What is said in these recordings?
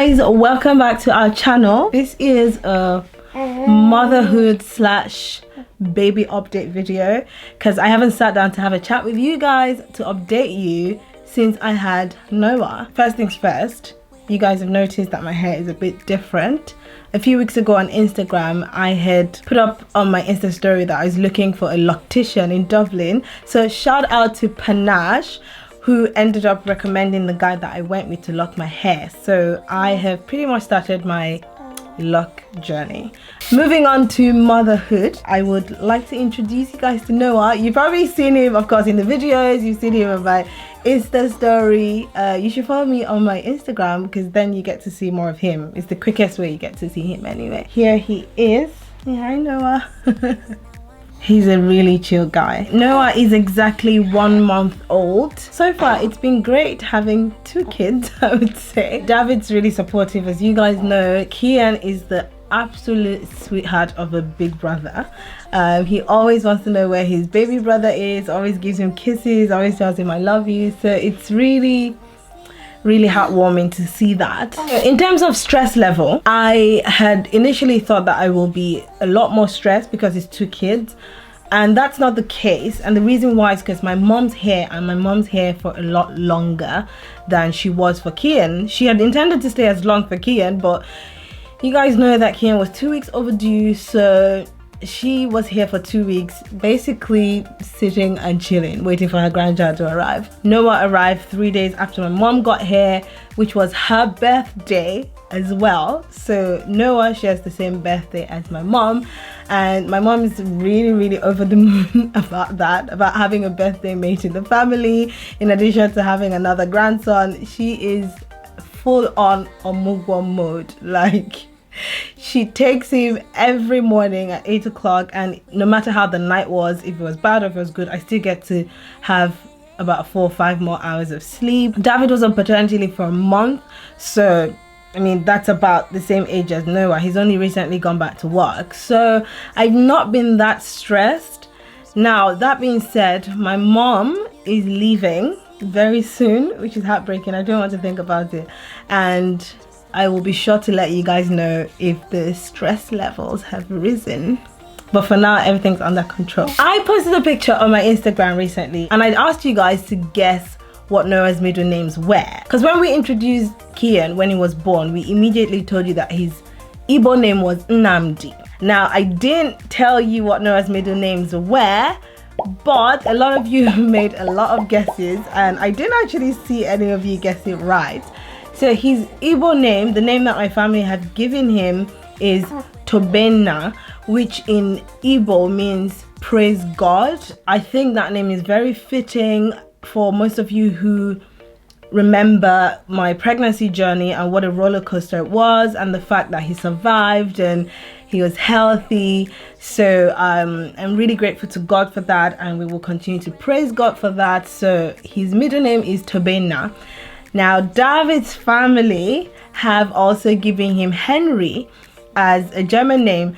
guys, welcome back to our channel. This is a motherhood slash baby update video because I haven't sat down to have a chat with you guys to update you since I had Noah. First things first, you guys have noticed that my hair is a bit different. A few weeks ago on Instagram, I had put up on my Insta story that I was looking for a loctician in Dublin. So shout out to Panache, who ended up recommending the guy that I went with to lock my hair. So I have pretty much started my lock journey. Moving on to motherhood, I would like to introduce you guys to Noah. You've probably seen him, of course, in the videos. You've seen him on my Insta story. You should follow me on my Instagram because then you get to see more of him. It's the quickest way you get to see him anyway. Here he is. Yeah, hi Noah. He's a really chill guy. Noah is exactly 1 month old. So far, it's been great having 2 kids, I would say. David's really supportive. As you guys know, Kian is the absolute sweetheart of a big brother. He always wants to know where his baby brother is, always gives him kisses, always tells him I love you. So it's really heartwarming to see that. In terms of stress level, I had initially thought that I will be a lot more stressed because it's 2 kids, and that's not the case. And the reason why is because my mom's here, and my mom's here for a lot longer than she was for Kian. She had intended to stay as long for Kian, but you guys know that Kian was 2 weeks overdue, so she was here for 2 weeks, basically sitting and chilling, waiting for her grandchild to arrive. Noah arrived 3 days after my mom got here, which was her birthday as well. So Noah shares the same birthday as my mom, and my mom is really over the moon about that, about having a birthday mate in the family. In addition to having another grandson, she is full on omugwo mode. Like, she takes him every morning at 8 o'clock, and no matter how the night was, if it was bad or if it was good, I still get to have about 4 or 5 more hours of sleep. David was on paternity leave for a month, so I mean that's about the same age as Noah. He's only recently gone back to work, so I've not been that stressed. Now that being said, my mom is leaving very soon, which is heartbreaking. I don't want to think about it, and I will be sure to let you guys know if the stress levels have risen. But for now, everything's under control. I posted a picture on my Instagram recently, and I asked you guys to guess what Noah's middle names were. Because when we introduced Kian when he was born, we immediately told you that his Igbo name was Nnamdi. Now, I didn't tell you what Noah's middle names were, but a lot of you made a lot of guesses, and I didn't actually see any of you guess it right. So his Igbo name, the name that my family had given him, is Tobenna, which in Igbo means praise God. I think that name is very fitting for most of you who remember my pregnancy journey and what a roller coaster it was, and the fact that he survived and he was healthy. So I'm really grateful to God for that, and we will continue to praise God for that. So his middle name is Tobenna. Now, David's family have also given him Henry as a German name.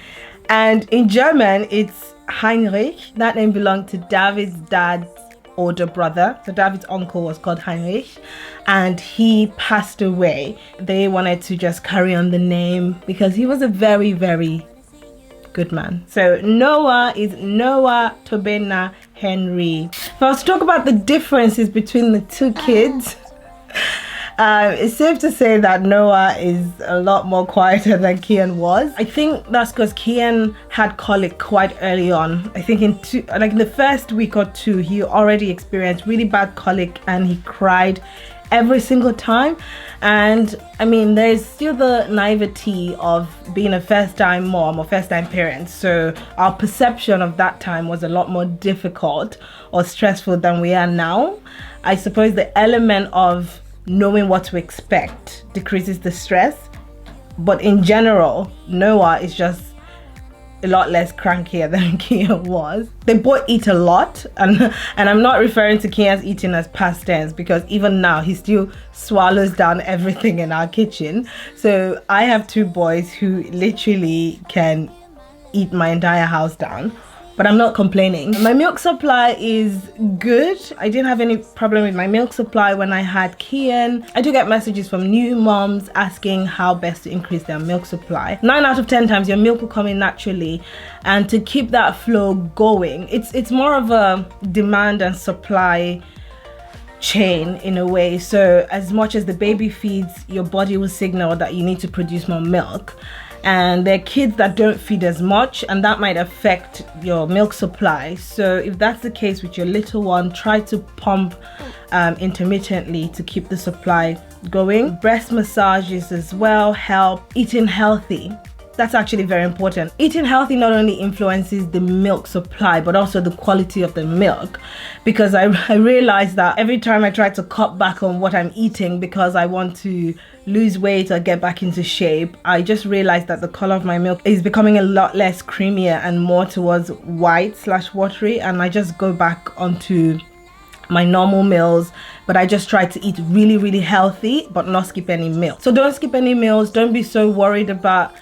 And in German, it's Heinrich. That name belonged to David's dad's older brother. So David's uncle was called Heinrich, and he passed away. They wanted to just carry on the name because he was a very good man. So Noah is Noah Tobenna Henry. If I was to talk about the differences between the 2 kids, it's safe to say that Noah is a lot more quieter than Kian was. I think that's because Kian had colic quite early on. I think in the first week or 2, he already experienced really bad colic, and he cried every single time. And I mean, there's still the naivety of being a first-time mom or first-time parent, so our perception of that time was a lot more difficult or stressful than we are now. I suppose the element of knowing what to expect decreases the stress, but in general, Noah is just a lot less crankier than Kian was. They both eat a lot, and I'm not referring to Kian's eating as past tense, because even now he still swallows down everything in our kitchen. So I have 2 boys who literally can eat my entire house down, but I'm not complaining. My milk supply is good. I didn't have any problem with my milk supply when I had Kian. I do get messages from new moms asking how best to increase their milk supply. 9 out of 10 times your milk will come in naturally, and to keep that flow going, it's more of a demand and supply chain in a way. So as much as the baby feeds, your body will signal that you need to produce more milk. And there are kids that don't feed as much, and that might affect your milk supply. So if that's the case with your little one, try to pump intermittently to keep the supply going. Breast massages as well help. Eating healthy, that's actually very important. Eating healthy not only influences the milk supply, but also the quality of the milk, because I realized that every time I try to cut back on what I'm eating because I want to lose weight or get back into shape, I just realized that the color of my milk is becoming a lot less creamier and more towards white/watery, and I just go back onto my normal meals, but I just try to eat really healthy but not skip any meals. So don't skip any meals. Don't be so worried about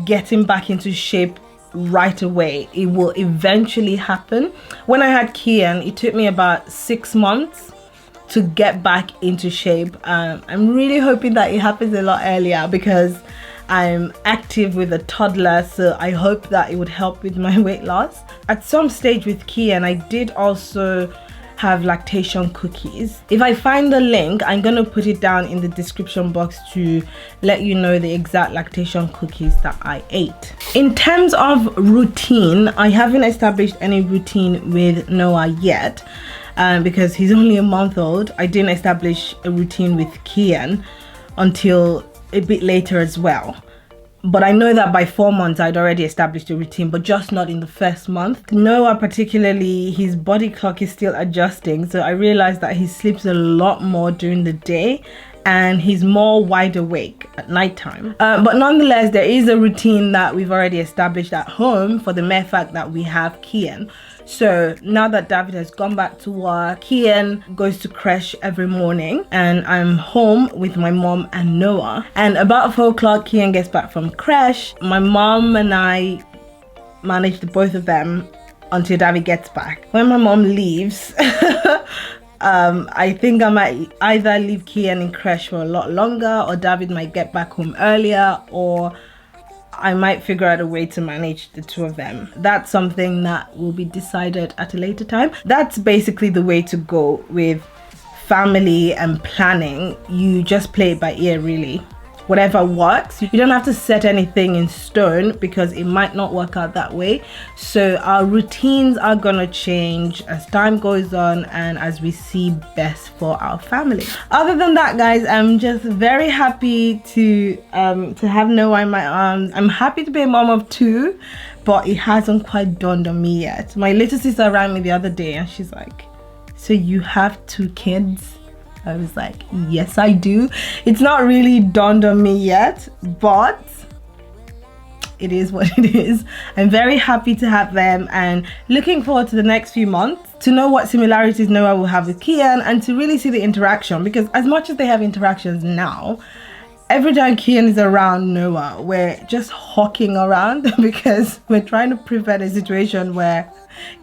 getting back into shape right away. It will eventually happen. When I had Kian, it took me about 6 months to get back into shape. I'm really hoping that it happens a lot earlier, because I'm active with a toddler, so I hope that it would help with my weight loss. At some stage with Kian, I did also have lactation cookies. If I find the link, I'm gonna put it down in the description box to let you know the exact lactation cookies that I ate. In terms of routine, I haven't established any routine with Noah yet, because he's only a month old. I didn't establish a routine with Kian until a bit later as well. But I know that by 4 months I'd already established a routine, but just not in the first month. Noah particularly, his body clock is still adjusting, so I realized that he sleeps a lot more during the day and he's more wide awake at nighttime. But nonetheless, there is a routine that we've already established at home for the mere fact that we have Kian. So now that David has gone back to work, Kian goes to creche every morning, and I'm home with my mom and Noah. And about 4 o'clock, Kian gets back from creche. My mom and I manage the both of them until David gets back. When my mom leaves, I think I might either leave Kian in creche for a lot longer, or David might get back home earlier, or I might figure out a way to manage the two of them. That's something that will be decided at a later time. That's basically the way to go with family and planning. You just play it by ear, really. Whatever works. You don't have to set anything in stone, because it might not work out that way. So our routines are gonna change as time goes on and as we see best for our family. Other than that, guys, I'm just very happy to have Noah in my arms. I'm happy to be a mom of 2, but it hasn't quite dawned on me yet. My little sister rang me the other day and she's like, "So you have 2 kids?" I was like, yes, I do. It's not really dawned on me yet, but it is what it is. I'm very happy to have them and looking forward to the next few months to know what similarities Noah will have with Kian, and to really see the interaction, because as much as they have interactions now, every time Kian is around Noah, we're just hawking around because we're trying to prevent a situation where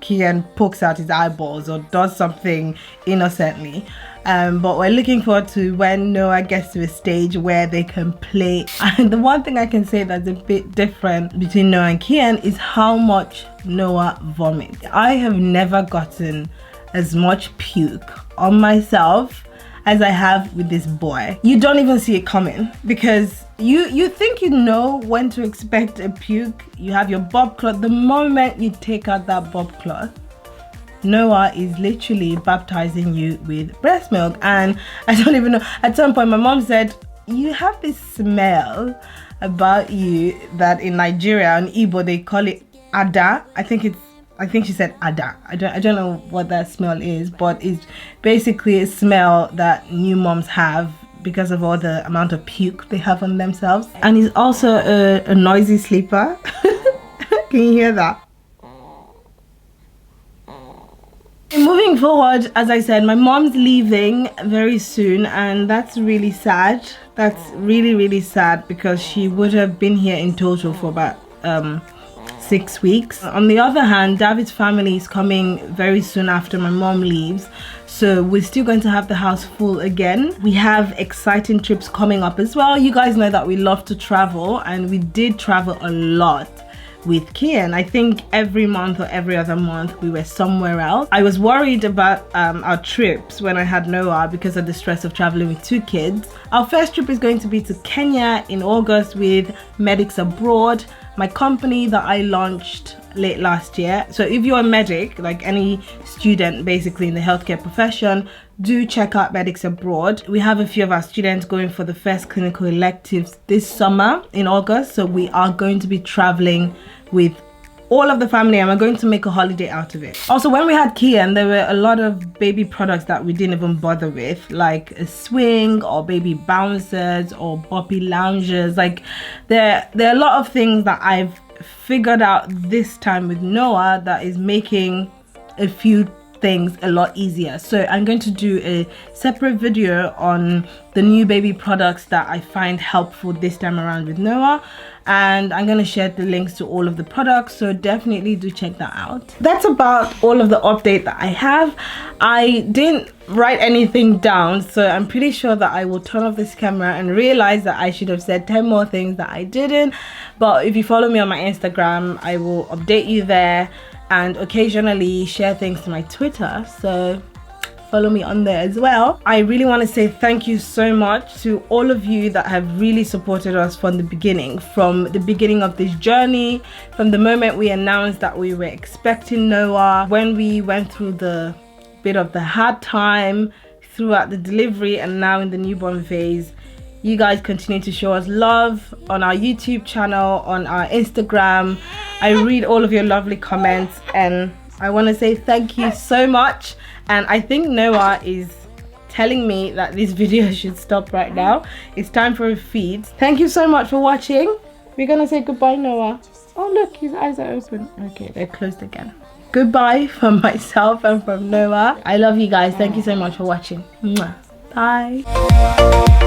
Kian pokes out his eyeballs or does something innocently. But we're looking forward to when Noah gets to a stage where they can play. And the one thing I can say that's a bit different between Noah and Kian is how much Noah vomits. I have never gotten as much puke on myself as I have with this boy. You don't even see it coming, because you think you know when to expect a puke. You have your bob cloth. The moment you take out that bob cloth, Noah is literally baptizing you with breast milk. And I don't even know, at some point my mom said, "You have this smell about you that in Nigeria and Igbo they call it Ada." I think she said Ada. I don't know what that smell is, but it's basically a smell that new moms have because of all the amount of puke they have on themselves. And he's also a noisy sleeper. Can you hear that? Moving forward, as I said, my mom's leaving very soon, and that's really sad. That's really sad, because she would have been here in total for about 6 weeks. On the other hand, David's family is coming very soon after my mom leaves, so we're still going to have the house full again. We have exciting trips coming up as well. You guys know that we love to travel, and we did travel a lot with Kian. I think every month or every other month we were somewhere else. I was worried about our trips when I had Noah because of the stress of traveling with 2 kids. Our first trip is going to be to Kenya in August with Medics Abroad, my company that I launched late last year. So if you're a medic, like any student basically in the healthcare profession, do check out Medics Abroad. We have a few of our students going for the first clinical electives this summer in August, so we are going to be traveling with all of the family, and we're going to make a holiday out of it. Also, when we had Kian, there were a lot of baby products that we didn't even bother with, like a swing or baby bouncers or boppy loungers. Like there are a lot of things that I've figured out this time with Noah that is making a few things a lot easier. So I'm going to do a separate video on the new baby products that I find helpful this time around with Noah, and I'm going to share the links to all of the products, so definitely do check that out. That's about all of the update that I have. I didn't write anything down, so I'm pretty sure that I will turn off this camera and realize that I should have said 10 more things that I didn't. But if you follow me on my Instagram, I will update you there and occasionally share things to my Twitter, so follow me on there as well. I really want to say thank you so much to all of you that have really supported us from the beginning of this journey, from the moment we announced that we were expecting Noah, when we went through the bit of the hard time throughout the delivery, and now in the newborn phase. You guys continue to show us love on our YouTube channel, on our Instagram. I read all of your lovely comments, and I want to say thank you so much. And I think Noah is telling me that this video should stop right now. It's time for a feed. Thank you so much for watching. We're gonna say goodbye, Noah. Oh look, his eyes are open. Okay, they're closed again. Goodbye from myself and from Noah. I love you guys. Thank you so much for watching. Mwah. Bye.